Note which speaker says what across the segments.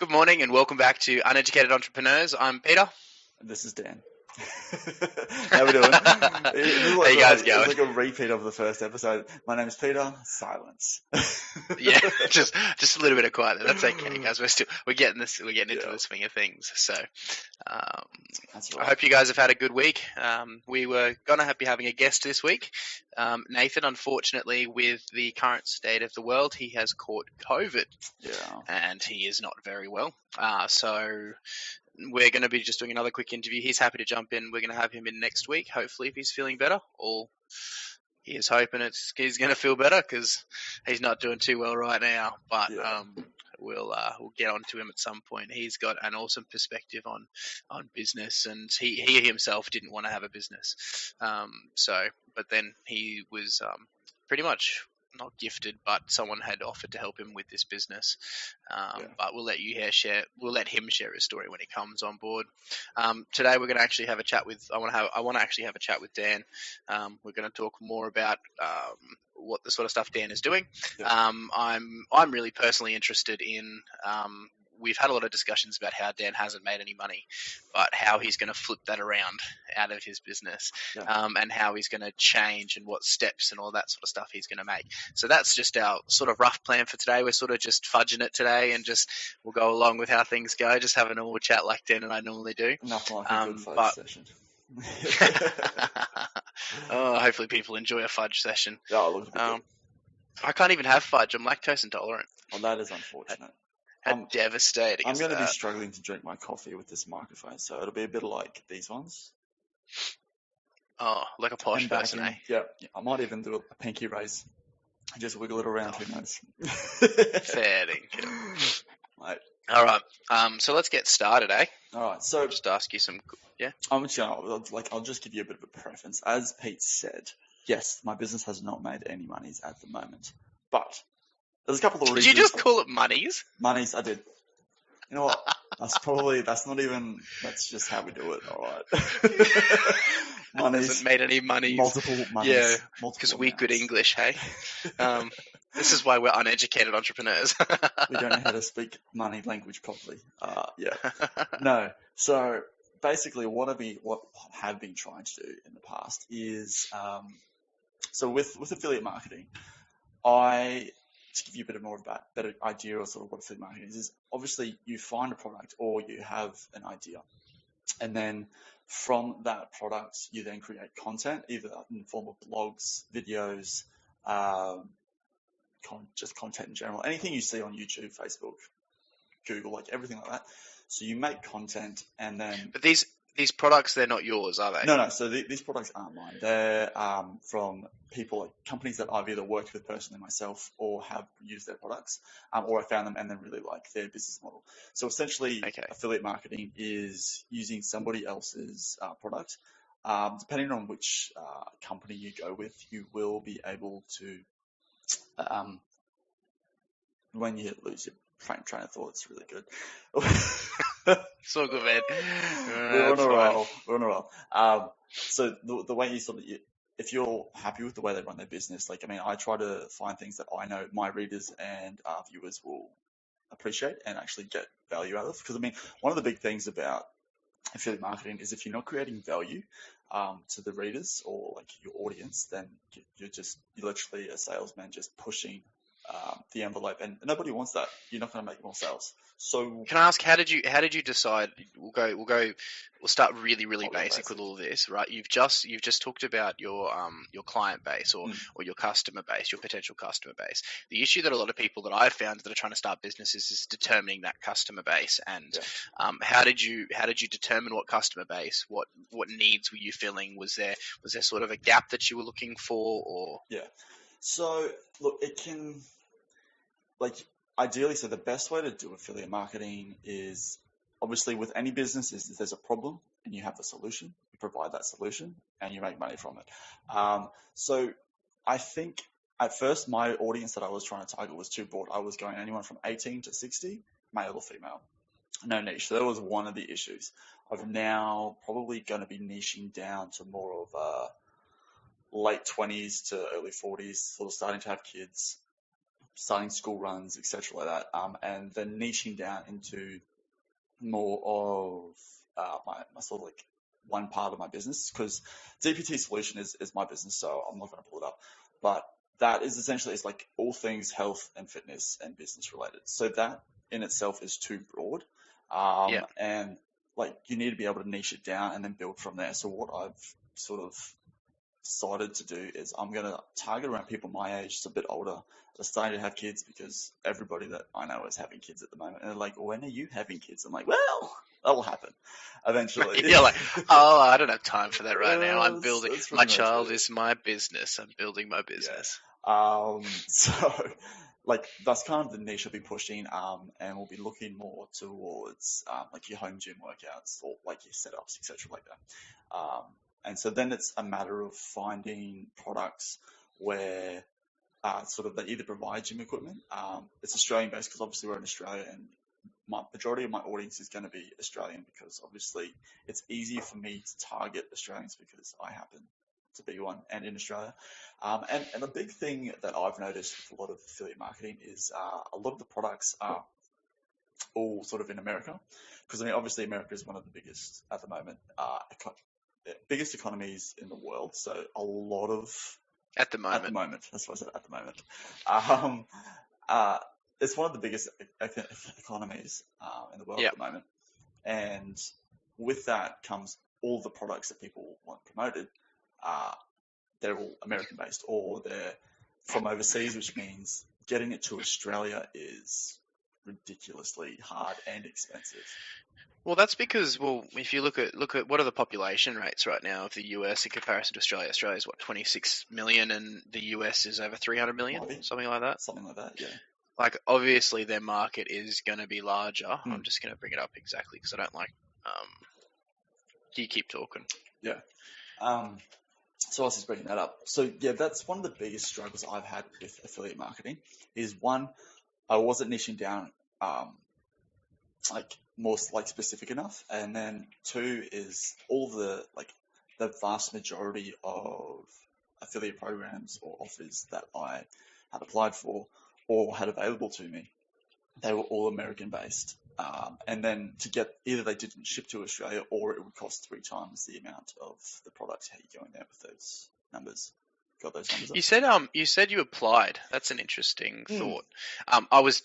Speaker 1: Good morning and welcome back to Uneducated Entrepreneurs. I'm Peter.
Speaker 2: This is Dan. How we doing?
Speaker 1: How you guys going?
Speaker 2: It's like a repeat of the first episode. My name is Peter. Silence.
Speaker 1: Yeah, just a little bit of quiet there. That's okay, guys. We're getting into the swing of things. So,
Speaker 2: That's right.
Speaker 1: I hope you guys have had a good week. We were gonna be having a guest this week, Nathan. Unfortunately, with the current state of the world, he has caught COVID.
Speaker 2: Yeah.
Speaker 1: And he is not very well. So we're going to be just doing another quick interview. He's happy to jump in. We're going to have him in next week, hopefully, if he's feeling better. He is hoping he's going to feel better because he's not doing too well right now. But we'll get onto him at some point. He's got an awesome perspective on business, and he himself didn't want to have a business. But then he was pretty much not gifted, but someone had offered to help him with this business. But we'll let him share his story when he comes on board. Today we're going to actually have a chat with. I want to actually have a chat with Dan. We're going to talk more about what the sort of stuff Dan is doing.
Speaker 2: Yeah.
Speaker 1: I'm really personally interested in. We've had a lot of discussions about how Dan hasn't made any money, but how he's going to flip that around out of his business, and how he's going to change and what steps and all that sort of stuff he's going to make. So that's just our sort of rough plan for today. We're sort of just fudging it today and we'll go along with how things go, just have a normal chat like Dan and I normally do.
Speaker 2: Nothing like a good fudge session.
Speaker 1: Hopefully people enjoy a fudge session.
Speaker 2: Yeah, it looks good.
Speaker 1: I can't even have fudge. I'm lactose intolerant.
Speaker 2: Well, that is unfortunate.
Speaker 1: How devastating.
Speaker 2: I'm going to be struggling to drink my coffee with this microphone, so it'll be a bit like these ones.
Speaker 1: Oh, like a posh person, eh?
Speaker 2: Yeah, I might even do a pinky raise. Just wiggle it around, who knows?
Speaker 1: Fair dinkum.
Speaker 2: Right.
Speaker 1: All right. So let's get started, eh?
Speaker 2: All right. So
Speaker 1: I'll just ask you some. Yeah.
Speaker 2: I'll just give you a bit of a preference. As Pete said, yes, my business has not made any monies at the moment, but there's a couple of reasons.
Speaker 1: Did you just call it monies?
Speaker 2: Monies, I did. You know what? That's just how we do it, all right? Monies.
Speaker 1: Hasn't made any monies.
Speaker 2: Multiple monies.
Speaker 1: Yeah, because we're good English, hey? This is why we're uneducated entrepreneurs.
Speaker 2: We don't know how to speak money language properly. No. So basically what I have been trying to do in the past is, so with affiliate marketing, to give you a bit more of a better idea of sort of what affiliate marketing is obviously you find a product or you have an idea, and then from that product you then create content, either in the form of blogs, videos, just content in general, anything you see on YouTube, Facebook, Google, like everything like that. So you make content and then...
Speaker 1: But these products, they're not yours, are they?
Speaker 2: No. So these products aren't mine. They're from people, like companies that I've either worked with personally myself or have used their products, or I found them and then really like their business model. So essentially, affiliate marketing is using somebody else's product. Depending on which company you go with, you will be able to, when you lose your train of thought, it's really good.
Speaker 1: So good, man.
Speaker 2: We're on a roll. So the way if you're happy with the way they run their business, I try to find things that I know my readers and viewers will appreciate and actually get value out of. Because one of the big things about affiliate marketing is if you're not creating value to the readers or like your audience, then you're literally a salesman just pushing the envelope, and nobody wants that. You're not going to make more sales. So
Speaker 1: can I ask, how did you decide? We'll start really basic with all of this, right? You've just talked about your client base or your customer base, your potential customer base. The issue that a lot of people that I've found that are trying to start businesses is determining that customer base. And how did you determine what customer base? What needs were you filling? Was there sort of a gap that you were looking for, or?
Speaker 2: Yeah. So look, it can, ideally, so the best way to do affiliate marketing is obviously with any business is if there's a problem and you have a solution, you provide that solution and you make money from it. So I think at first my audience that I was trying to target was too broad. I was going anyone from 18 to 60, male or female, no niche. So that was one of the issues. I'm now probably going to be niching down to more of late 20s to early 40s, sort of starting to have kids, starting school runs, etc. like that, and then niching down into more of my sort of like one part of my business, because DPT Solution is my business, so I'm not going to pull it up. But that is essentially, it's like all things health and fitness and business related. So that in itself is too broad.
Speaker 1: Yeah.
Speaker 2: And like you need to be able to niche it down and then build from there. So what I've sort of decided to do is I'm going to target around people my age, just a bit older, that are starting to have kids, because everybody that I know is having kids at the moment. And they're like, when are you having kids? I'm like, well, that'll happen eventually.
Speaker 1: You're like, oh, I don't have time for that right now. I'm building.
Speaker 2: That's
Speaker 1: My
Speaker 2: pretty much
Speaker 1: child
Speaker 2: it.
Speaker 1: is my business. I'm building my business.
Speaker 2: So like that's kind of the niche I'll be pushing, and we'll be looking more towards like your home gym workouts or like your setups, etc. like that. And so then it's a matter of finding products where sort of they either provide gym equipment. It's Australian based because obviously we're in Australia, and my majority of my audience is going to be Australian, because obviously it's easier for me to target Australians because I happen to be one and in Australia. And the big thing that I've noticed with a lot of affiliate marketing is a lot of the products are all sort of in America, because I mean obviously America is one of the biggest at the moment, biggest economies in the world. So a lot of
Speaker 1: At the moment.
Speaker 2: that's what I said, at the moment. Um, it's one of the biggest economies in the world at the moment. And with that comes all the products that people want promoted. They're all American based, or they're from overseas, which means getting it to Australia is ridiculously hard and expensive.
Speaker 1: Well, that's because, well, if you look at what are the population rates right now of the US in comparison to Australia. Australia is what, 26 million, and the US is over 300 million, something like that.
Speaker 2: Something like that, yeah.
Speaker 1: Like obviously their market is going to be larger. I'm just going to bring it up exactly because I don't like. You keep talking.
Speaker 2: Yeah. So I was just bringing that up. So yeah, that's one of the biggest struggles I've had with affiliate marketing. Is one, I wasn't niching down like more like specific enough, and then two is all the vast majority of affiliate programs or offers that I had applied for or had available to me, they were all American based. And then to get, either they didn't ship to Australia, or it would cost 3 times the amount of the product. How you going there with those numbers? Got those numbers up?
Speaker 1: You said you applied. That's an interesting thought. I was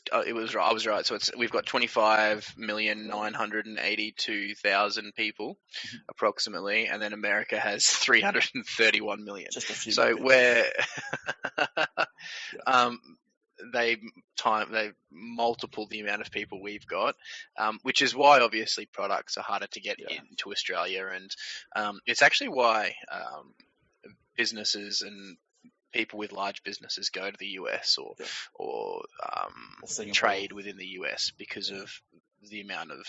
Speaker 1: right. So we've got 25,982,000 people approximately, and then America has 331 million.
Speaker 2: Just a few.
Speaker 1: So we're they multiple the amount of people we've got, which is why obviously products are harder to get into Australia, and it's actually why businesses and people with large businesses go to the US or trade within the US because of the amount of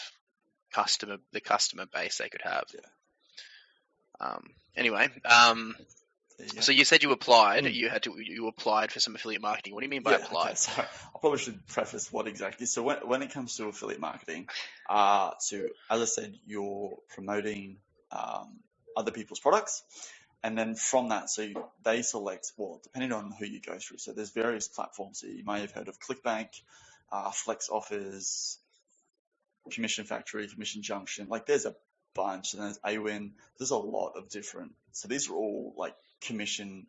Speaker 1: customer base they could have. Anyway, so you said you applied. You applied for some affiliate marketing. What do you mean by applied?
Speaker 2: Okay, so I probably should preface what exactly. So when it comes to affiliate marketing, so as I said, you're promoting other people's products, and then from that, so they select, well, depending on who you go through. So there's various platforms. So you may have heard of ClickBank, Flex Offers, Commission Factory, Commission Junction. Like there's a bunch, and there's AWIN. There's a lot of different. So these are all like commission,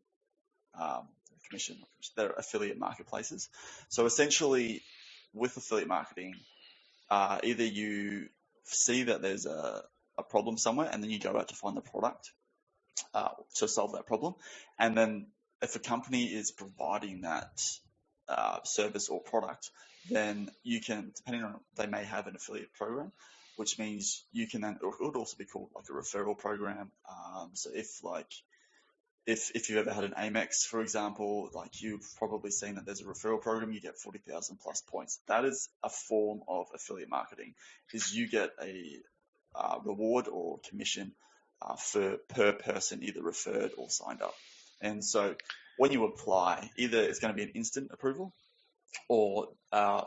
Speaker 2: they're affiliate marketplaces. So essentially, with affiliate marketing, either you see that there's a problem somewhere, and then you go out to find the product to solve that problem. And then if a company is providing that service or product, then you can, depending on, they may have an affiliate program, which means you can then, or it would also be called like a referral program. So if you've ever had an Amex, for example, like you've probably seen that there's a referral program, you get 40,000 plus points. That is a form of affiliate marketing, is you get a reward or commission per person either referred or signed up. And so when you apply, either it's going to be an instant approval, or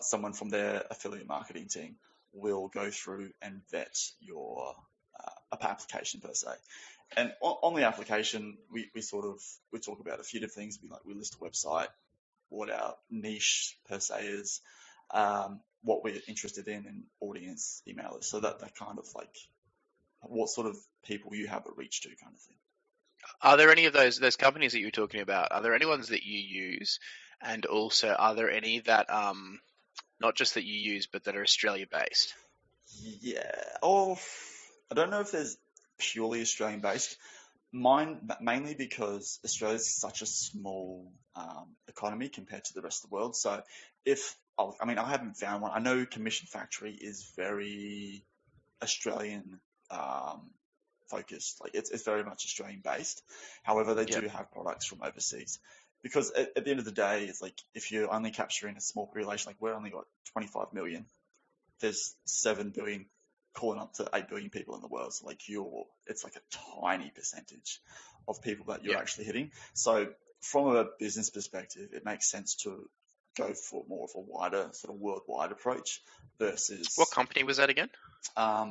Speaker 2: someone from their affiliate marketing team will go through and vet your application per se. And on the application, we talk about a few different things. We list a website, what our niche per se is, what we're interested in audience email is. So that kind of like what sort of people you have a reach to kind of thing.
Speaker 1: Are there any of those companies that you were talking about? Are there any ones that you use, and also are there any that not just that you use but that are Australia based?
Speaker 2: Yeah. Oh, I don't know if there's purely Australian based. Mine mainly because Australia is such a small economy compared to the rest of the world. So I haven't found one. I know Commission Factory is very Australian focused. Like it's very much Australian based. However, they do have products from overseas. Because at the end of the day, it's like if you're only capturing a small population, like we're only got 25 million. There's 7 billion calling up to 8 billion people in the world. So like it's like a tiny percentage of people that you're actually hitting. So from a business perspective, it makes sense to go for more of a wider sort of worldwide approach versus.
Speaker 1: What company was that again?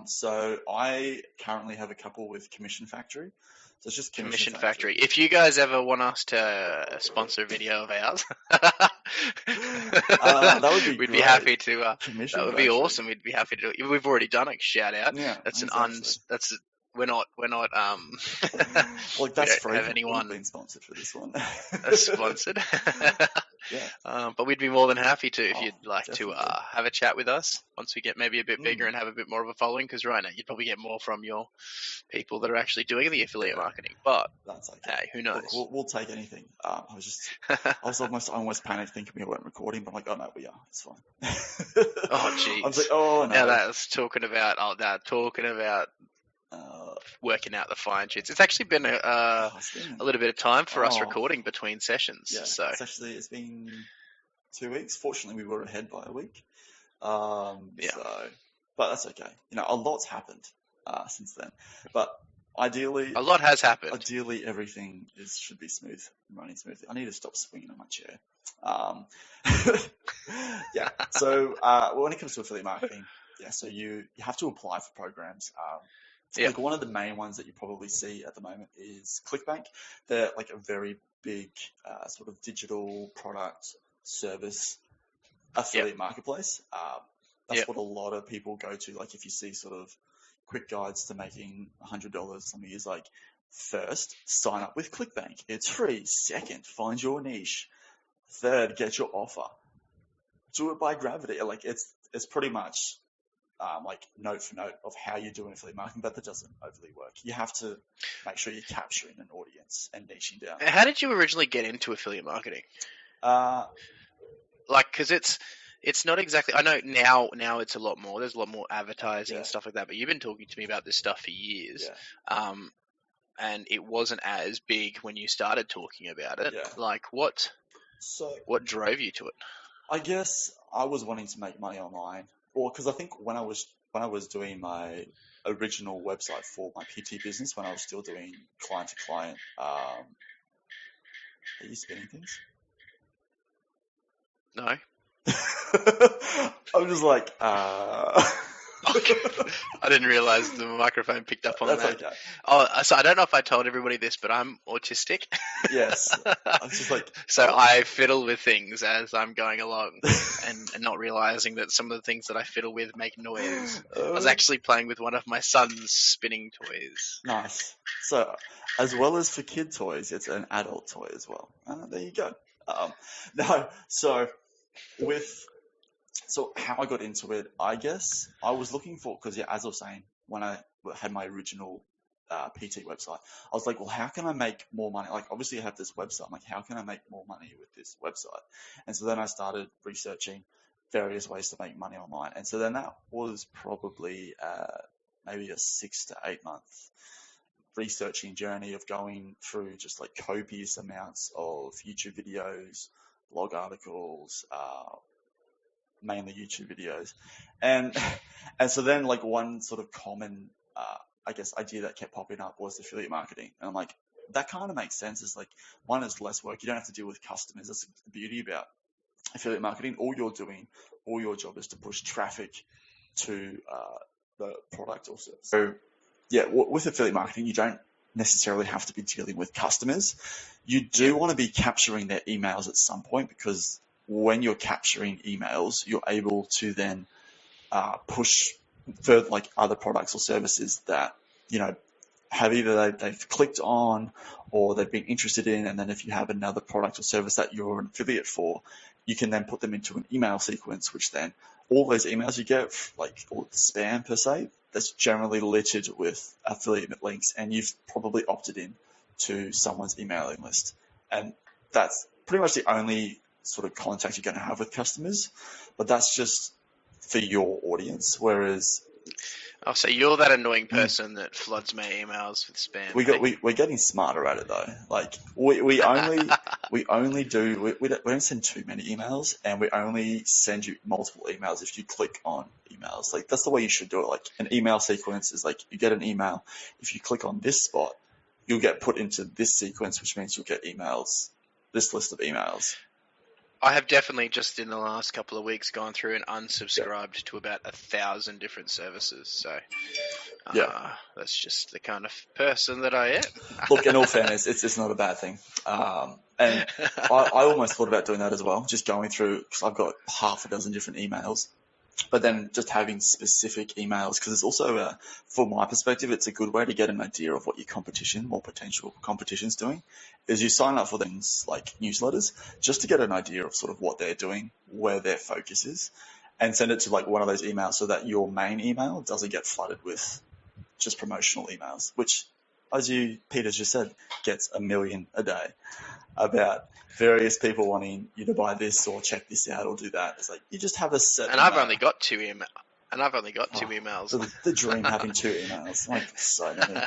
Speaker 2: So I currently have a couple with Commission Factory. So it's just
Speaker 1: Commission Factory. If you guys ever want us to sponsor a video of ours,
Speaker 2: that would be
Speaker 1: we'd
Speaker 2: great.
Speaker 1: be happy to.
Speaker 2: Commission
Speaker 1: that would
Speaker 2: Factory.
Speaker 1: be awesome. We'd be happy to do it. We've already done a shout out.
Speaker 2: Yeah,
Speaker 1: that's
Speaker 2: exactly.
Speaker 1: we're not
Speaker 2: Like that's free.
Speaker 1: Have anyone
Speaker 2: been sponsored for this one.
Speaker 1: Sponsored.
Speaker 2: Yeah.
Speaker 1: But we'd be more than happy to if you'd like
Speaker 2: definitely.
Speaker 1: to have a chat with us once we get maybe a bit bigger and have a bit more of a following. Because right now you'd probably get more from your people that are actually doing the affiliate marketing. But
Speaker 2: that's okay.
Speaker 1: Hey, who knows?
Speaker 2: Look, we'll take anything. I was almost panicked thinking we weren't recording, but I'm like, oh no, we are. It's fine.
Speaker 1: Oh jeez.
Speaker 2: I was like, oh no.
Speaker 1: Now that's talking about working out the fine tunes. It's actually been a little bit of time for us recording between sessions.
Speaker 2: Yeah,
Speaker 1: so
Speaker 2: it's been 2 weeks. Fortunately, we were ahead by a week.
Speaker 1: Yeah.
Speaker 2: But that's okay. A lot's happened since then. But ideally,
Speaker 1: a lot has happened.
Speaker 2: Ideally, everything should be smooth, running smoothly. I need to stop swinging on my chair. Yeah. So when it comes to affiliate marketing, so you have to apply for programs. Like one of the main ones that you probably see at the moment is ClickBank. They're like a very big sort of digital product service affiliate marketplace. That's what a lot of people go to. Like if you see sort of quick guides to making $100, somebody is like, first, sign up with ClickBank. It's free. Second, find your niche. Third, get your offer. Do it by gravity. Like it's pretty much like note for note of how you're doing affiliate marketing, but that doesn't overly work. You have to make sure you're capturing an audience and niching down.
Speaker 1: How did you originally get into affiliate marketing? Because it's not exactly. I know now it's a lot more. There's a lot more advertising and stuff like that. But you've been talking to me about this stuff for years, and it wasn't as big when you started talking about it.
Speaker 2: Yeah.
Speaker 1: Like what drove you to it?
Speaker 2: I guess I was wanting to make money online. Well, because I think when I was doing my original website for my PT business, when I was still doing client to client, are you spinning things?
Speaker 1: No.
Speaker 2: I'm just like,
Speaker 1: I didn't realize the microphone picked up on that.
Speaker 2: That's okay.
Speaker 1: Oh, so I don't know if I told everybody this, but I'm autistic.
Speaker 2: Yes. I was just like,
Speaker 1: so I fiddle with things as I'm going along, and not realizing that some of the things that I fiddle with make noise. I was actually playing with one of my son's spinning toys.
Speaker 2: Nice. So, as well as for kid toys, it's an adult toy as well. There you go. So how I got into it, I guess I was looking for, because as I was saying, when I had my original PT website, I was like, well, how can I make more money? Like, obviously I have this website. I'm like, how can I make more money with this website? And so then I started researching various ways to make money online. And so then that was probably maybe a 6 to 8 month researching journey of going through just like copious amounts of YouTube videos, blog articles, mainly YouTube videos. And so then like one sort of common, I guess, idea that kept popping up was affiliate marketing. And I'm like, that kind of makes sense. It's like, one, is less work. You don't have to deal with customers. That's the beauty about affiliate marketing. All your job is to push traffic to the product or service. So yeah, with affiliate marketing, you don't necessarily have to be dealing with customers. You do want to be capturing their emails at some point, because when you're capturing emails, you're able to then push further, like other products or services that, have either they've clicked on or they've been interested in. And then if you have another product or service that you're an affiliate for, you can then put them into an email sequence, which then all those emails you get, like all the spam per se, that's generally littered with affiliate links, and you've probably opted in to someone's emailing list. And that's pretty much the only sort of contact you're going to have with customers, but that's just for your audience. Whereas
Speaker 1: I'll say you're that annoying person that floods my emails with spam.
Speaker 2: we're getting smarter at it though. Like we only we don't send too many emails, and we only send you multiple emails if you click on emails. Like that's the way you should do it. Like an email sequence is like, you get an email, if you click on this spot, you'll get put into this sequence, which means you'll get emails, this list of emails.
Speaker 1: I have definitely just in the last couple of weeks gone through and unsubscribed to about 1,000 different services. So that's just the kind of person that I am.
Speaker 2: Look, in all fairness, it's not a bad thing. And I almost thought about doing that as well, just going through, because I've got half a dozen different emails, but then just having specific emails, because it's also, from my perspective, it's a good way to get an idea of what your competition or potential competition's doing, is you sign up for things like newsletters just to get an idea of sort of what they're doing, where their focus is, and send it to like one of those emails so that your main email doesn't get flooded with just promotional emails, which, as Peter just said, gets 1 million a day about various people wanting you to buy this or check this out or do that. It's like, you just have a set.
Speaker 1: And I've only got two emails.
Speaker 2: The dream, having 2 emails, like so many.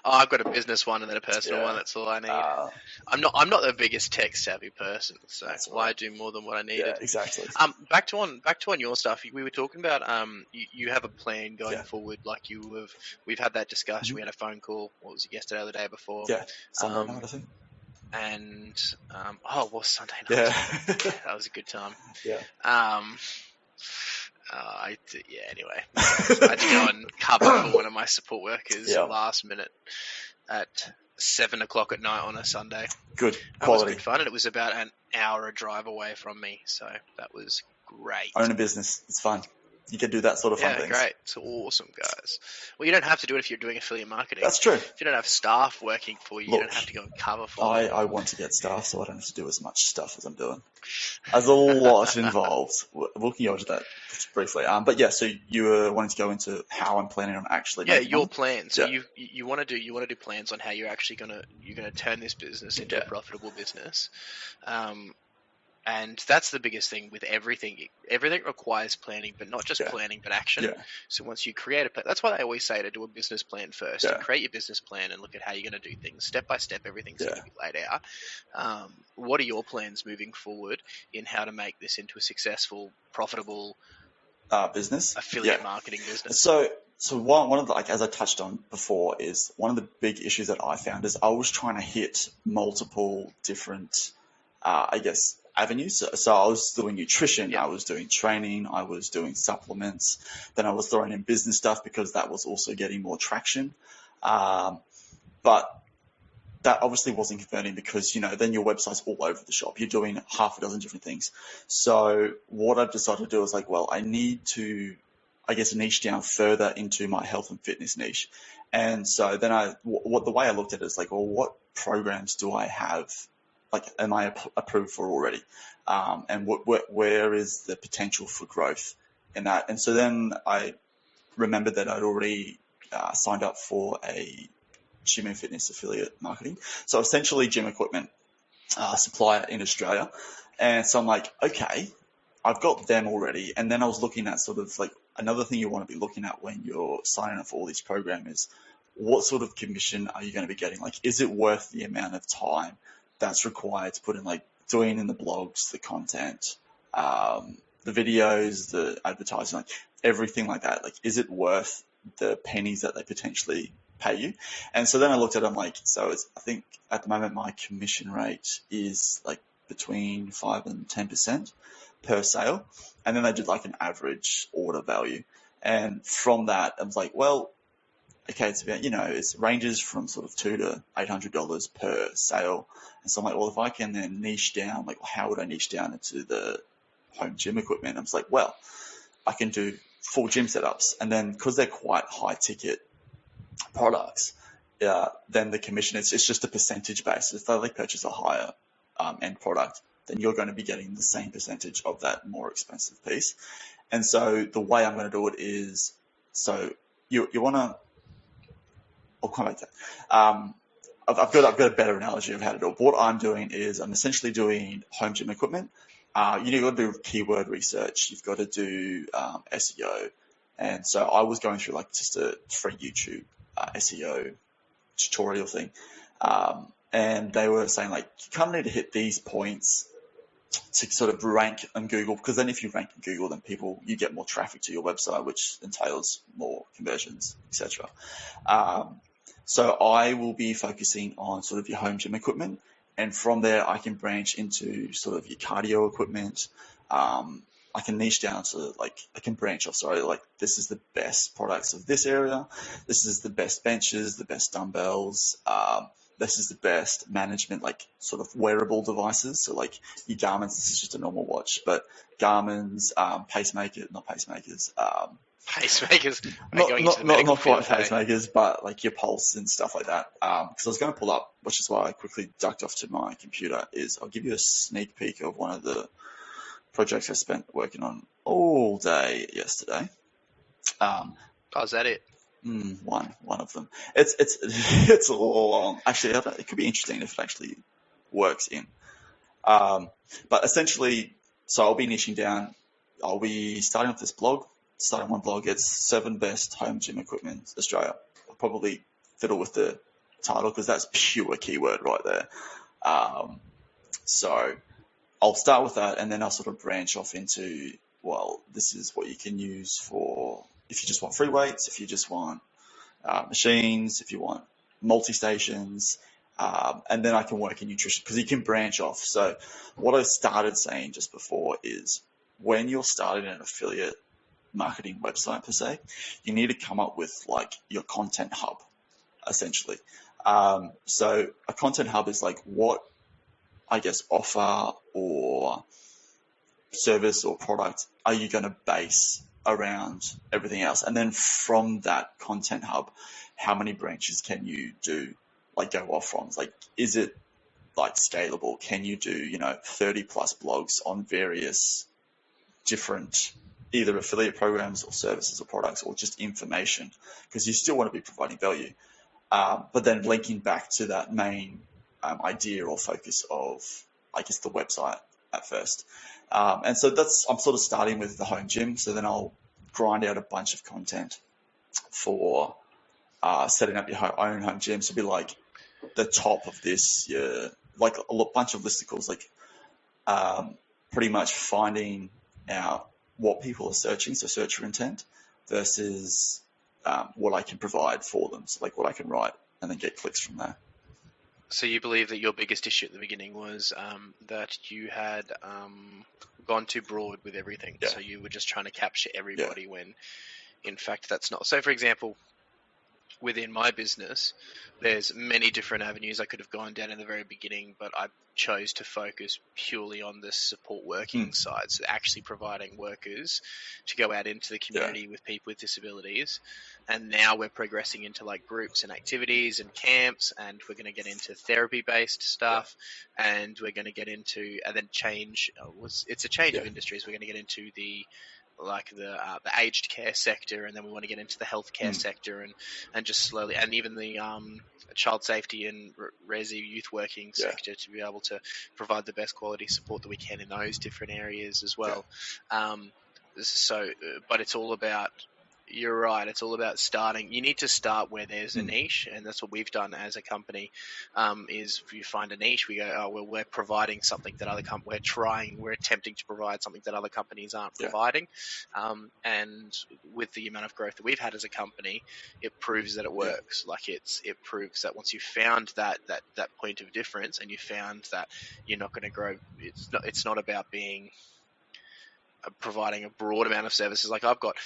Speaker 1: I've got a business one and then a personal one. That's all I need. I'm not the biggest tech savvy person, so why do more than what I needed?
Speaker 2: Yeah, exactly.
Speaker 1: Back to on your stuff. We were talking about you have a plan going forward. Like we've had that discussion. Mm-hmm. We had a phone call. What was it, yesterday or the day before?
Speaker 2: Yeah, Sunday night, I think.
Speaker 1: And it was Sunday night. Yeah, that was a good time.
Speaker 2: Yeah.
Speaker 1: Anyway, I had to go and cover for one of my support workers last minute at 7 o'clock at night on a Sunday.
Speaker 2: Good quality.
Speaker 1: That was good fun, and it was about an hour drive away from me, so that was great.
Speaker 2: Own a business, it's fun. You can do that sort of fun things.
Speaker 1: Yeah, great. It's awesome, guys. Well, you don't have to do it if you're doing affiliate marketing.
Speaker 2: That's true.
Speaker 1: If you don't have staff working for you, you don't have to go and cover for them.
Speaker 2: I want to get staff, so I don't have to do as much stuff as I'm doing. There's a lot involved. We'll get into that briefly. But yeah, so you were wanting to go into how I'm planning on actually making
Speaker 1: your
Speaker 2: money?
Speaker 1: plan. So you want to do plans on how you're actually gonna turn this business into a profitable business. And that's the biggest thing with everything. Everything requires planning, but not just planning, but action. Yeah. So once you create a plan, that's why I always say to do a business plan first. You create your business plan and look at how you're going to do things. Step by step, everything's going to be laid out. What are your plans moving forward in how to make this into a successful, profitable
Speaker 2: business?
Speaker 1: Affiliate marketing business.
Speaker 2: So one of the, like, as I touched on before, is one of the big issues that I found is I was trying to hit multiple different, avenues. So I was doing nutrition, I was doing training, I was doing supplements, then I was throwing in business stuff because that was also getting more traction. But that obviously wasn't converting because, then your website's all over the shop. You're doing half a dozen different things. So what I've decided to do is I need to, niche down further into my health and fitness niche. And so then the way I looked at it is what programs do I have? Am I approved for already? And where is the potential for growth in that? And so then I remembered that I'd already signed up for a gym and fitness affiliate marketing. So essentially gym equipment supplier in Australia. And so I'm like, okay, I've got them already. And then I was looking at sort of another thing you want to be looking at when you're signing up for all these programs is what sort of commission are you going to be getting? Is it worth the amount of time that's required to put in, doing in the blogs, the content, the videos, the advertising, everything like that? Is it worth the pennies that they potentially pay you? And so then I looked at them, so I think at the moment my commission rate is between 5 and 10% per sale. And then they did an average order value. And from that, I was okay, it's about, it ranges from sort of $200 to $800 per sale. And so I'm like, well, if I can then niche down, like, how would I niche down into the home gym equipment? I was like, well, I can do full gym setups. And then because they're quite high ticket products, then the commission, it's just a percentage basis. If they purchase a higher end product, then you're going to be getting the same percentage of that more expensive piece. And so the way I'm going to do it is, so you want to, I'll come back to that. I've got a better analogy of how to do it. What I'm doing is I'm essentially doing home gym equipment. You've got to do keyword research. You've got to do SEO. And so I was going through like just a free YouTube SEO tutorial thing. And they were saying like, you kind of need to hit these points to sort of rank on Google, because then if you rank in Google, then you get more traffic to your website, which entails more conversions, etc. So I will be focusing on sort of your home gym equipment, and from there I can branch into sort of your cardio equipment. I can niche down to I can branch off, like this is the best products of this area. This is the best benches, the best dumbbells. This is the best management, like sort of wearable devices. So like your Garmin's, this is just a normal watch, but Garmin's, not pacemakers,
Speaker 1: Pacemakers.
Speaker 2: not quite pacemakers, but like your pulse and stuff like that. Because I was going to pull up, which is why I quickly ducked off to my computer, is I'll give you a sneak peek of one of the projects I spent working on all day yesterday.
Speaker 1: Is that it?
Speaker 2: One of them. It's a long. Actually, it could be interesting if it actually works in. But essentially, so I'll be niching down. I'll be starting up this blog. Starting one blog. It's 7 best home gym equipment Australia. I'll probably fiddle with the title because that's pure keyword right there. So I'll start with that, and then I'll sort of branch off into, well, this is what you can use for if you just want free weights, if you just want machines, if you want multi-stations, and then I can work in nutrition because you can branch off. So what I started saying just before is when you're starting an affiliate marketing website per se, you need to come up with like your content hub, essentially. So a content hub is like what, I guess, offer or service or product are you going to base around everything else? And then from that content hub, how many branches can you do, like go off from? Like, is it like scalable? Can you do, 30 plus blogs on various different either affiliate programs or services or products or just information? Because you still want to be providing value. But then linking back to that main idea or focus of, I guess, the website at first. And so I'm sort of starting with the home gym. So then I'll grind out a bunch of content for setting up your own home gym. So it'll be like the top of this, like a bunch of listicles, like pretty much finding out what people are searching, so searcher intent, versus what I can provide for them. So like what I can write and then get clicks from there.
Speaker 1: So you believe that your biggest issue at the beginning was that you had gone too broad with everything.
Speaker 2: Yeah.
Speaker 1: So you were just trying to capture everybody when, in fact, that's not. So, for example, within my business, there's many different avenues I could have gone down in the very beginning, but I chose to focus purely on the support working side, so actually providing workers to go out into the community with people with disabilities. And now we're progressing into like groups and activities and camps, and we're going to get into therapy-based stuff, and we're going to get into, and then change. It's a change of industries. We're going to get into the aged care sector, and then we want to get into the healthcare sector, and just slowly, and even the child safety and resi youth working sector, to be able to provide the best quality support that we can in those different areas as well. But it's all about, you're right, it's all about starting. You need to start where there's a niche, and that's what we've done as a company, is if you find a niche, we go, oh, well, we're providing something that we're attempting to provide something that other companies aren't providing. And with the amount of growth that we've had as a company, it proves that it works. Like it proves that once you've found that point of difference, and you found that you're not going to grow, it's not about being providing a broad amount of services. Like I've got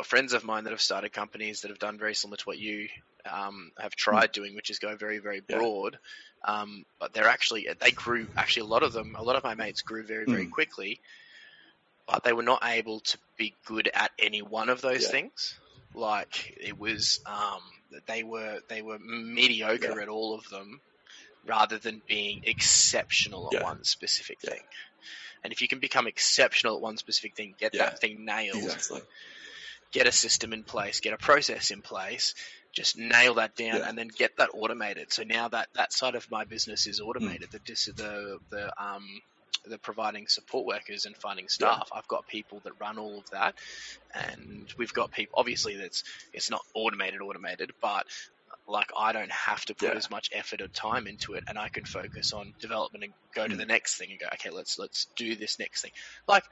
Speaker 1: friends of mine that have started companies that have done very similar to what you have tried doing, which is go very, very broad. But they grew. Actually, a lot of my mates grew very, very quickly, but they were not able to be good at any one of those things. Like it was, they were mediocre at all of them, rather than being exceptional at one specific thing. And if you can become exceptional at one specific thing, get that thing nailed, get a system in place, get a process in place, just nail that down, and then get that automated. So now that side of my business is automated, the providing support workers and finding staff, I've got people that run all of that, and we've got people. Obviously, it's not automated, but like I don't have to put as much effort or time into it, and I can focus on development and go to the next thing and go, okay, let's do this next thing. Like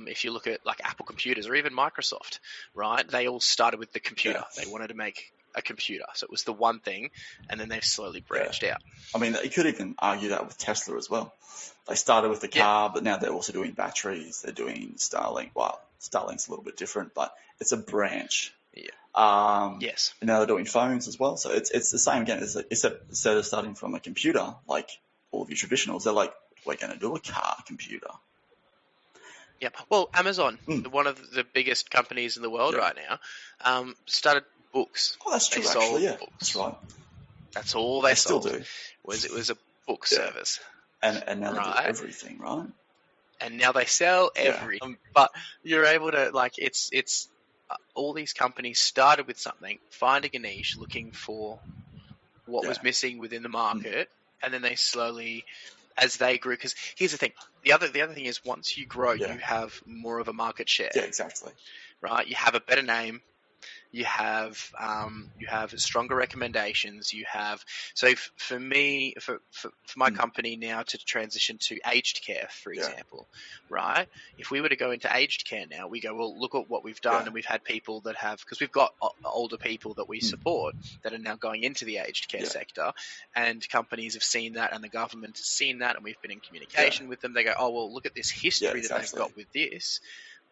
Speaker 1: if you look at like Apple computers or even Microsoft, right? They all started with the computer. They wanted to make a computer, so it was the one thing, and then they've slowly branched out.
Speaker 2: I mean, you could even argue that with Tesla as well. They started with the car, but now they're also doing batteries. They're doing Starlink. Well, Starlink's a little bit different, but it's a branch.
Speaker 1: Yes.
Speaker 2: And now they're doing phones as well. So it's the same again. Instead of starting from a computer, like all of your traditionals, they're like, we're going to do a car computer.
Speaker 1: Yeah. Well, Amazon, one of the biggest companies in the world right now, started books.
Speaker 2: Oh, that's true. Actually,
Speaker 1: books.
Speaker 2: That's right.
Speaker 1: That's all they
Speaker 2: still
Speaker 1: sold.
Speaker 2: do.
Speaker 1: It was a book service.
Speaker 2: And now they do everything, right?
Speaker 1: And now they sell everything. But you're able to, like, it's all these companies started with something, finding a niche, looking for what was missing within the market, and then they slowly, as they grew, because here's the thing, the other thing is once you grow, you have more of a market share.
Speaker 2: Yeah, exactly.
Speaker 1: Right? You have a better name. You have stronger recommendations. You have for me, for my company now to transition to aged care, for example, right? If we were to go into aged care now, we go, well, look at what we've done, and we've had people that have, because we've got older people that we support that are now going into the aged care sector, and companies have seen that, and the government has seen that, and we've been in communication with them. They go, oh well, look at this history that they've got with this.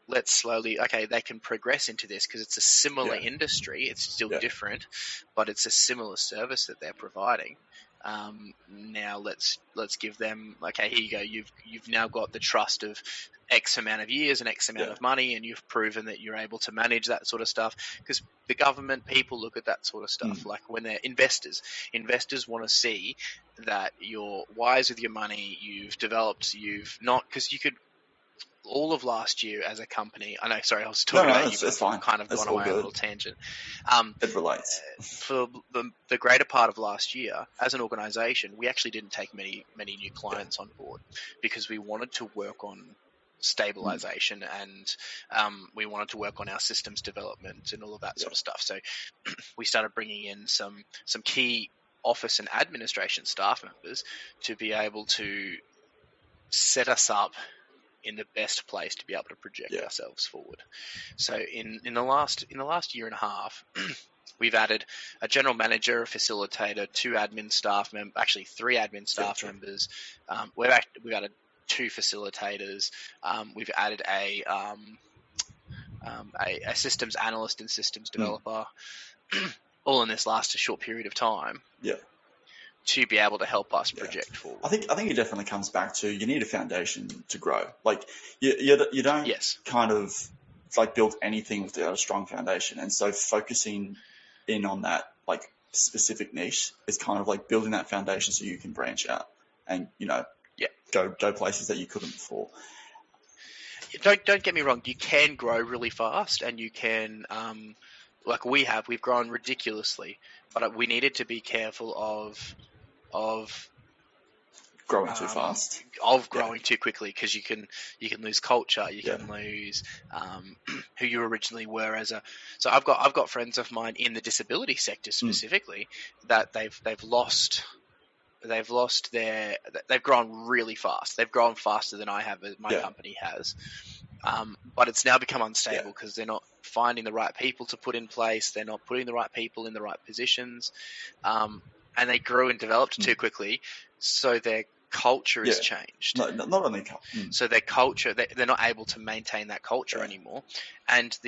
Speaker 1: Let's slowly, they can progress into this because it's a similar industry. It's still different, but it's a similar service that they're providing. Now let's give them, here you go. You've now got the trust of X amount of years and X amount of money, and you've proven that you're able to manage that sort of stuff. Because the government people look at that sort of stuff. Like when they're investors want to see that you're wise with your money. You've developed. You've not, because you could. All of last year as a company, I know, sorry, I was talking about you, but I've kind of gone away on a little tangent.
Speaker 2: It relates.
Speaker 1: For the greater part of last year, as an organisation, we actually didn't take many new clients on board because we wanted to work on stabilisation and we wanted to work on our systems development and all of that sort of stuff. So we started bringing in some key office and administration staff members to be able to set us up in the best place to be able to project ourselves forward. So in the last year and a half, we've added a general manager, a facilitator, 2 admin staff members, actually 3 admin staff members. We've added 2 facilitators. We've added a systems analyst and systems developer, all in this last short period of time.
Speaker 2: Yeah.
Speaker 1: To be able to help us project forward.
Speaker 2: I think it definitely comes back to you need a foundation to grow. Like you don't kind of like build anything without a strong foundation, and so focusing in on that like specific niche is kind of like building that foundation so you can branch out and go places that you couldn't before.
Speaker 1: Don't get me wrong. You can grow really fast, and you can we've grown ridiculously, but we needed to be careful of
Speaker 2: growing too fast,
Speaker 1: of growing too quickly, because you can lose culture, you can lose who you originally were as a. So I've got friends of mine in the disability sector specifically that they've grown really fast. They've grown faster than I have, as my company has. But it's now become unstable because they're not finding the right people to put in place. They're not putting the right people in the right positions. And they grew and developed too quickly. So they're culture has changed.
Speaker 2: No, not only culture.
Speaker 1: So their culture, they're not able to maintain that culture anymore. And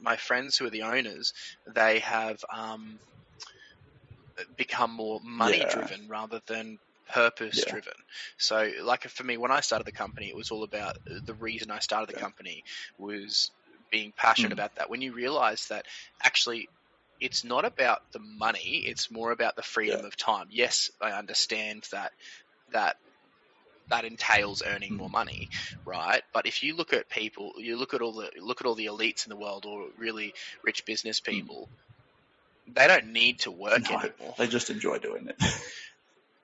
Speaker 1: my friends who are the owners, they have become more money driven rather than purpose driven. So like for me, when I started the company, it was all about the reason I started the company was being passionate about that. When you realize that actually it's not about the money, it's more about the freedom of time. Yes, I understand that entails earning more money, right? But if you look at people, you look at all the elites in the world or really rich business people, they don't need to work anymore.
Speaker 2: They just enjoy doing it.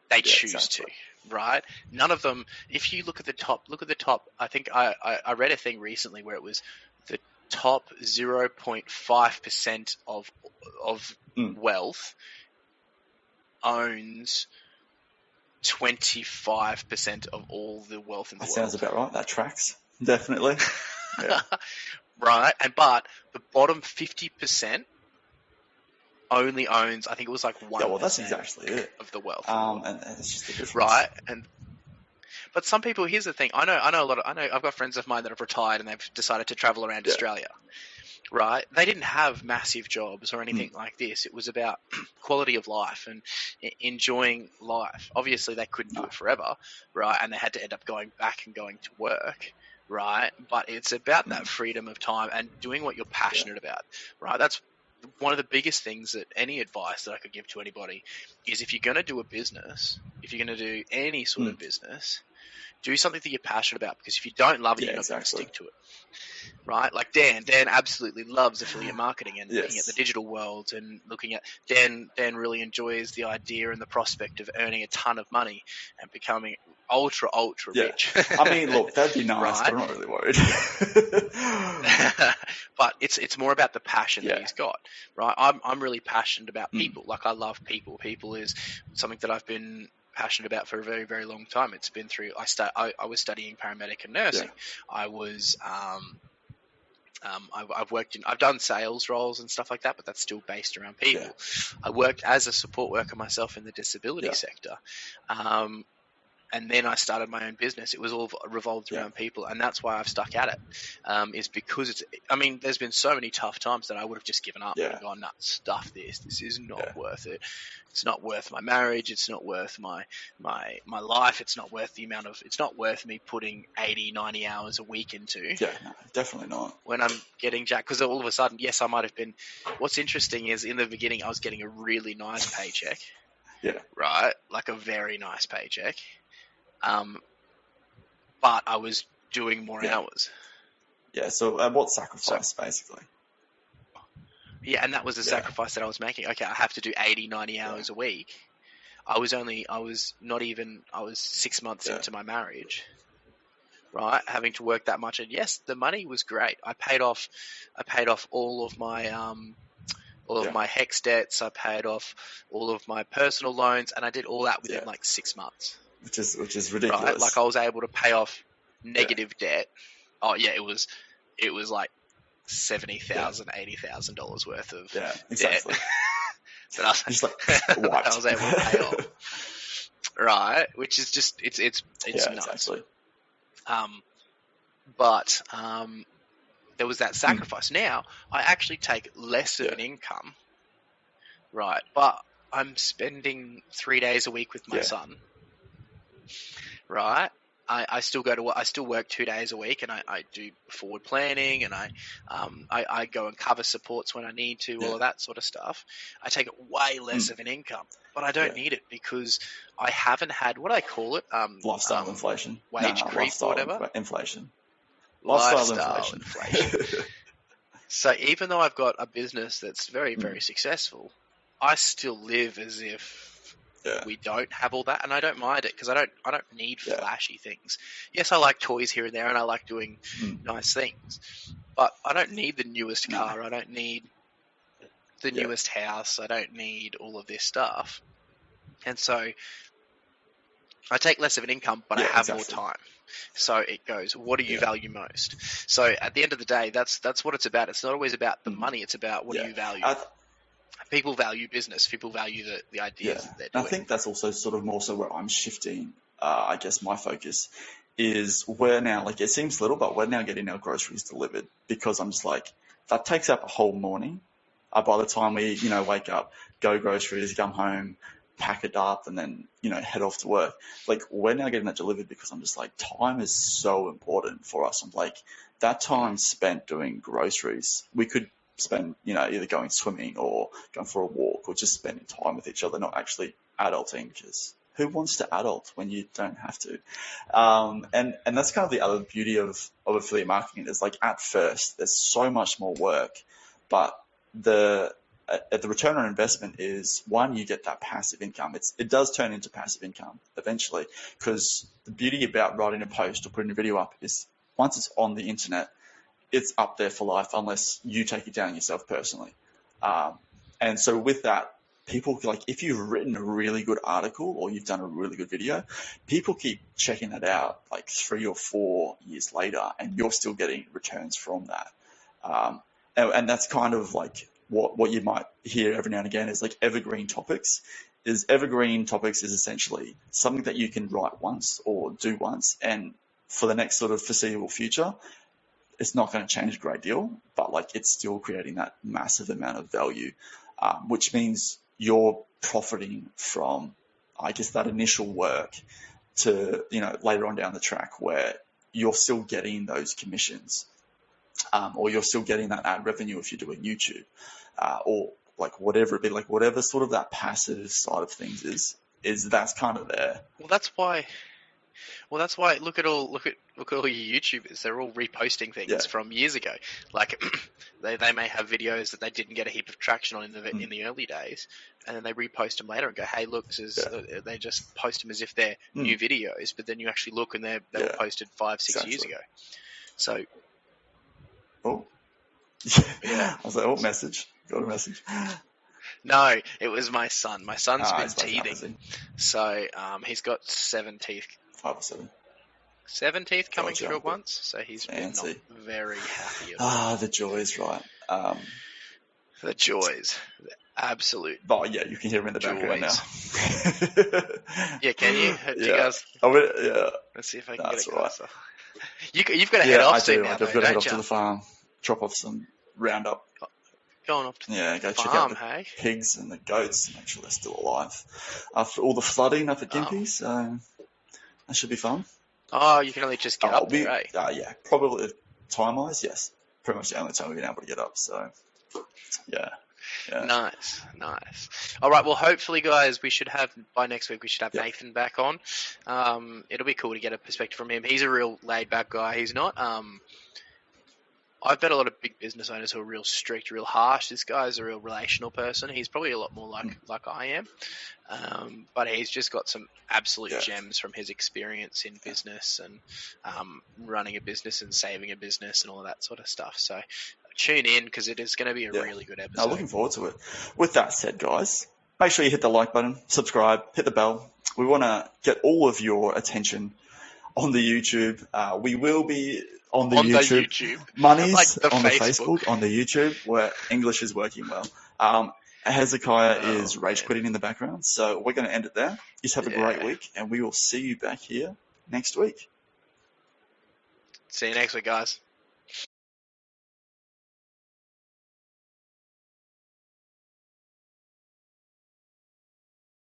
Speaker 1: They choose to, right? None of them. If you look at the top. I think I read a thing recently where it was the top 0.5% of wealth owns 25% of all the wealth in the world.
Speaker 2: That sounds about right. That tracks, definitely. Yeah.
Speaker 1: Right, but the bottom 50% only owns, I think it was like 1%.
Speaker 2: Yeah, well, that's exactly it.
Speaker 1: Of the wealth.
Speaker 2: And it's just the difference.
Speaker 1: Right, but some people. Here's the thing. I know. I've got friends of mine that have retired and they've decided to travel around Australia. Right, they didn't have massive jobs or anything like this. It was about quality of life and enjoying life. Obviously, they couldn't do it forever, right? And they had to end up going back and going to work, right? But it's about that freedom of time and doing what you're passionate about, right? That's one of the biggest things that any advice that I could give to anybody is if you're going to do a business, if you're going to do any sort of business, do something that you're passionate about, because if you don't love it, you're not going to stick to it. Right? Like Dan absolutely loves affiliate marketing and looking at the digital world and looking at Dan really enjoys the idea and the prospect of earning a ton of money and becoming ultra rich.
Speaker 2: I mean, look, that'd be nice, right? But I'm not really worried.
Speaker 1: But it's more about the passion that he's got, right? I'm really passionate about people. Like, I love people. People is something that I've been passionate about for a very, very long time. It's been through. I was studying paramedic and nursing. I was I've done sales roles and stuff like that, but that's still based around people. I worked as a support worker myself in the disability sector. And then I started my own business. It was all revolved around people, and that's why I've stuck at it. Is because there's been so many tough times that I would have just given up and gone, "Nah, stuff this. This is not worth it. It's not worth my marriage. It's not worth my life. It's not worth it's not worth me putting 80, 90 hours a week into."
Speaker 2: Yeah, no, definitely not.
Speaker 1: When I'm getting jacked, because all of a sudden, yes, I might have been. What's interesting is in the beginning, I was getting a really nice paycheck. Right, like a very nice paycheck. But I was doing more hours.
Speaker 2: Yeah, so what sacrifice, basically?
Speaker 1: Yeah, and that was the sacrifice that I was making. Okay, I have to do 80, 90 hours a week. I was 6 months into my marriage, right? Having to work that much. And yes, the money was great. I paid off all of my, of my HEX debts. I paid off all of my personal loans, and I did all that within like 6 months.
Speaker 2: Which is ridiculous.
Speaker 1: Right? Like, I was able to pay off negative debt. Oh yeah, it was like $70,000, $80,000 worth of debt. That I was able to pay off. Right, which is just it's nuts.
Speaker 2: Exactly.
Speaker 1: But there was that sacrifice. Now I actually take less of an income, right? But I'm spending 3 days a week with my son. Right, I still go to work. I still work 2 days a week, and I do forward planning, and I go and cover supports when I need to, all of that sort of stuff. I take it way less of an income, but I don't need it because I haven't had what I call it
Speaker 2: lifestyle inflation,
Speaker 1: wage creep, or whatever.
Speaker 2: Inflation.
Speaker 1: Lifestyle inflation. So even though I've got a business that's very, very successful, I still live as if we don't have all that, and I don't mind it because I don't need flashy things. Yes, I like toys here and there, and I like doing nice things, but I don't need the newest car. I don't need the newest house. I don't need all of this stuff, and so I take less of an income, but I have more time. So it goes, what do you value most? So at the end of the day, that's what it's about. It's not always about the money. It's about what do you value. People value business. People value the ideas that they're doing.
Speaker 2: I think that's also sort of more so where I'm shifting I guess my focus is we're now, like, it seems little, but we're now getting our groceries delivered, because I'm just like, that takes up a whole morning. By the time we, wake up, go groceries, come home, pack it up, and then, head off to work. Like, we're now getting that delivered because I'm just like, time is so important for us. I'm like, that time spent doing groceries, we could spend, either going swimming or going for a walk or just spending time with each other, not actually adulting, because who wants to adult when you don't have to? And that's kind of the other beauty of affiliate marketing is, like, at first there's so much more work, but the return on investment is, one, you get that passive income. It does turn into passive income eventually, because the beauty about writing a post or putting a video up is, once it's on the internet, it's up there for life unless you take it down yourself personally. And so with that, people, like, if you've written a really good article or you've done a really good video, people keep checking that out like 3 or 4 years later, and you're still getting returns from that. And that's kind of like what you might hear every now and again is like Evergreen Topics. Evergreen Topics is essentially something that you can write once or do once, and for the next sort of foreseeable future, it's not going to change a great deal, but like, it's still creating that massive amount of value, which means you're profiting from, I guess, that initial work to, later on down the track where you're still getting those commissions, or you're still getting that ad revenue if you're doing YouTube, or like whatever it be, like whatever sort of that passive side of things is that's kind of there.
Speaker 1: Well, that's why. Look at all your YouTubers. They're all reposting things from years ago. Like they may have videos that they didn't get a heap of traction on in the early days, and then they repost them later and go, "Hey, look, they just post them as if they're new videos." But then you actually look, and they were posted 5-6 years ago. So,
Speaker 2: I was like, "Oh, message! Got a message."
Speaker 1: No, it was my son. My son's been teething, so he's got 7 teeth.
Speaker 2: 5 or 7.
Speaker 1: 7 teeth coming through at once, so he's been not very happy at all.
Speaker 2: The joys, right?
Speaker 1: The joys, the absolute.
Speaker 2: But yeah, you can hear him in the background
Speaker 1: now. Yeah, can you? Do you guys? Let's see if I can get it closer. You've got to head off soon now, though,
Speaker 2: I've got to head off to the farm, drop off some Roundup.
Speaker 1: Going off to
Speaker 2: go check
Speaker 1: farm,
Speaker 2: out the pigs and the goats and make sure they're still alive after all the flooding up at Gympie, so that should be fun.
Speaker 1: Oh, you can only just get up there, eh?
Speaker 2: Yeah, probably time-wise, yes. Pretty much the only time we've been able to get up, so yeah.
Speaker 1: Nice. All right, well, hopefully, guys, by next week, we should have Nathan back on. It'll be cool to get a perspective from him. He's a real laid-back guy. He's not... I've met a lot of big business owners who are real strict, real harsh. This guy's a real relational person. He's probably a lot more like I am. But he's just got some absolute gems from his experience in business and running a business and saving a business and all that sort of stuff. So tune in, because it is going to be a really good episode.
Speaker 2: Looking forward to it. With that said, guys, make sure you hit the like button, subscribe, hit the bell. We want to get all of your attention on the YouTube. We will be on the YouTube. Money's like on the Facebook, on the YouTube, where English is working well. Hezekiah is rage quitting in the background, so we're going to end it there. Just have a great week, and we will see you back here next week.
Speaker 1: See you next week, guys.